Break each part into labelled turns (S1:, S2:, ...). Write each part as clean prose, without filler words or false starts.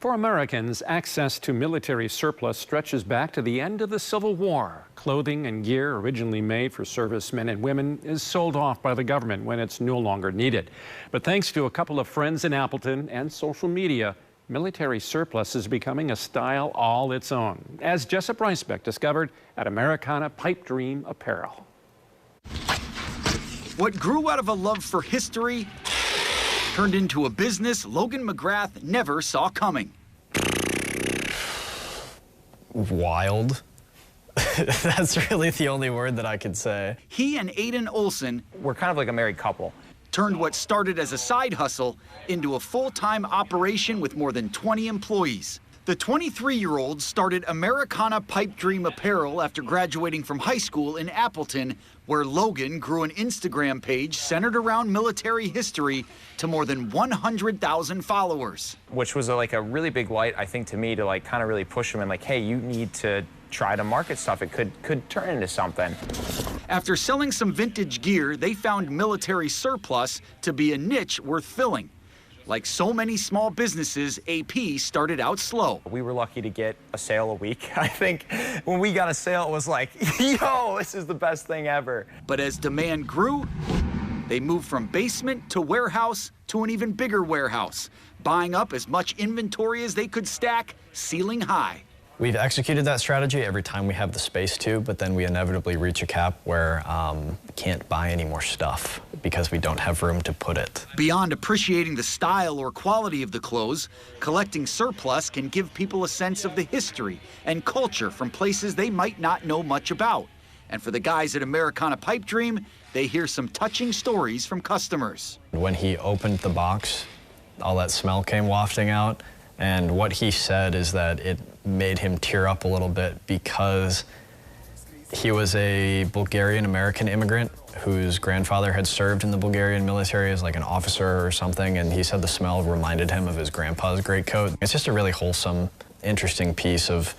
S1: For Americans, access to military surplus stretches back to the end of the Civil War. Clothing and gear originally made for servicemen and women is sold off by the government when it's no longer needed. But thanks to a couple of friends in Appleton and social media, military surplus is becoming a style all its own, as Jessup Reisbeck discovered at Americana Pipe Dream Apparel.
S2: What grew out of a love for history turned into a business Logan McGrath never saw coming.
S3: Wild. That's really the only word that I could say.
S2: He and Aiden Olson,
S4: we're kind of like a married couple,
S2: turned what started as a side hustle into a full-time operation with more than 20 employees. The 23-year-old started Americana Pipe Dream Apparel after graduating from high school in Appleton, where Logan grew an Instagram page centered around military history to more than 100,000 followers.
S4: which was like a really big light, I think, to me to like kind of really push them and like, hey, you need to try to market stuff. It could turn into something.
S2: After selling some vintage gear, they found military surplus to be a niche worth filling. Like so many small businesses, AP started out slow.
S4: We were lucky to get a sale a week. I think when we got a sale, it was like, yo, this is the best thing ever.
S2: But as demand grew, they moved from basement to warehouse to an even bigger warehouse, buying up as much inventory as they could stack, ceiling high.
S3: We've executed that strategy every time we have the space to, but then we inevitably reach a cap where we can't buy any more stuff because we don't have room to put it.
S2: Beyond appreciating the style or quality of the clothes, collecting surplus can give people a sense of the history and culture from places they might not know much about. And for the guys at Americana Pipe Dream, they hear some touching stories from customers.
S3: When he opened the box, all that smell came wafting out. And what he said is that it made him tear up a little bit because he was a Bulgarian-American immigrant whose grandfather had served in the Bulgarian military as like an officer or something, and he said the smell reminded him of his grandpa's greatcoat. It's just a really wholesome, interesting piece of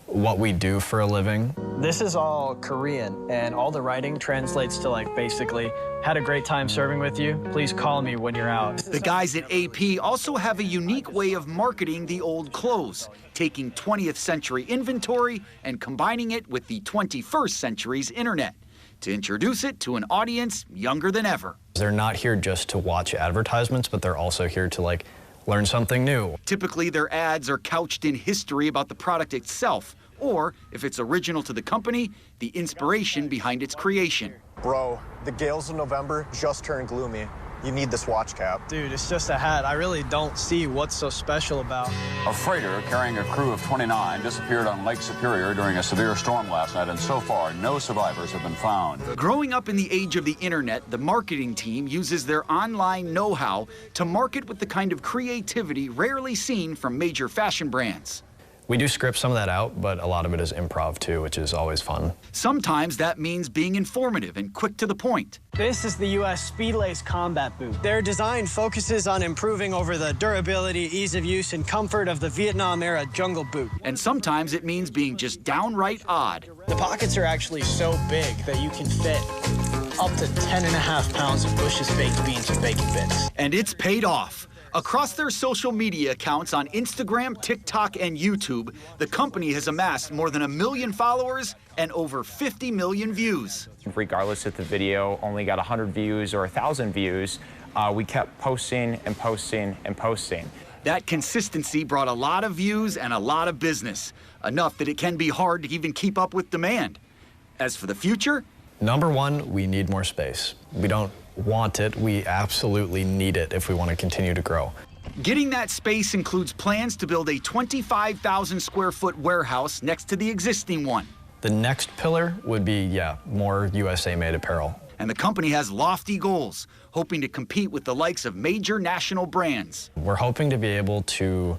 S3: what we do for a living.
S5: This is all Korean, and all the writing translates to like basically, had a great time serving with you. Please call me when you're out.
S2: The guys at AP also have a unique way of marketing the old clothes, taking 20th century inventory and combining it with the 21st century's internet to introduce it to an audience younger than ever.
S3: They're not here just to watch advertisements, but they're also here to like learn something new.
S2: Typically, their ads are couched in history about the product itself, or, if it's original to the company, the inspiration behind its creation.
S6: Bro, the gales of November just turned gloomy. You need this watch cap.
S5: Dude, it's just a hat. I really don't see what's so special about.
S7: A freighter carrying a crew of 29 disappeared on Lake Superior during a severe storm last night, and so far, no survivors have been found.
S2: Growing up in the age of the internet, the marketing team uses their online know-how to market with the kind of creativity rarely seen from major fashion brands.
S3: We do script some of that out, but a lot of it is improv too, which is always fun.
S2: Sometimes that means being informative and quick to the point.
S5: This is the U.S. Speedlace Combat Boot. Their design focuses on improving over the durability, ease of use, and comfort of the Vietnam-era jungle boot.
S2: And sometimes it means being just downright odd.
S5: The pockets are actually so big that you can fit up to 10.5 pounds of Bush's baked beans and bacon bits.
S2: And it's paid off. Across their social media accounts on Instagram, TikTok, and YouTube, the company has amassed more than 1 million followers and over 50 million views.
S4: Regardless if the video only got 100 views or 1,000 views, we kept posting and posting and posting.
S2: That consistency brought a lot of views and a lot of business, enough that it can be hard to even keep up with demand. As for the future,
S3: Number one, we need more space. We don't want it, we absolutely need it if we want to continue to grow.
S2: getting that space includes plans to build a 25,000 square foot warehouse next to the existing one.
S3: The next pillar would be, more USA-made apparel.
S2: And the company has lofty goals, hoping to compete with the likes of major national brands.
S3: We're hoping to be able to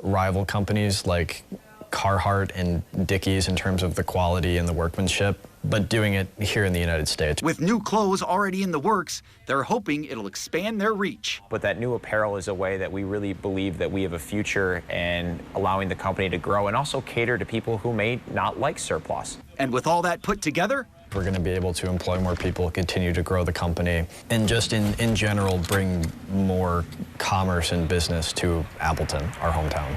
S3: rival companies like Carhartt and Dickies in terms of the quality and the workmanship, but doing it here in the United States.
S2: With new clothes already in the works, they're hoping it'll expand their reach.
S4: But that new apparel is a way that we really believe that we have a future in allowing the company to grow and also cater to people who may not like surplus.
S2: And with all that put together,
S3: We're going to be able to employ more people, continue to grow the company, and just in general bring more commerce and business to Appleton, our hometown.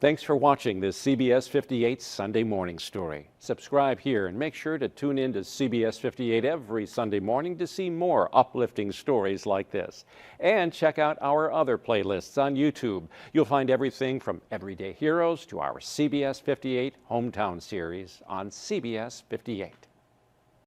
S1: Thanks for watching this CBS 58 Sunday Morning Story. Subscribe here and make sure to tune in to CBS 58 every Sunday morning to see more uplifting stories like this. And check out our other playlists on YouTube. You'll find everything from Everyday Heroes to our CBS 58 Hometown series on CBS 58.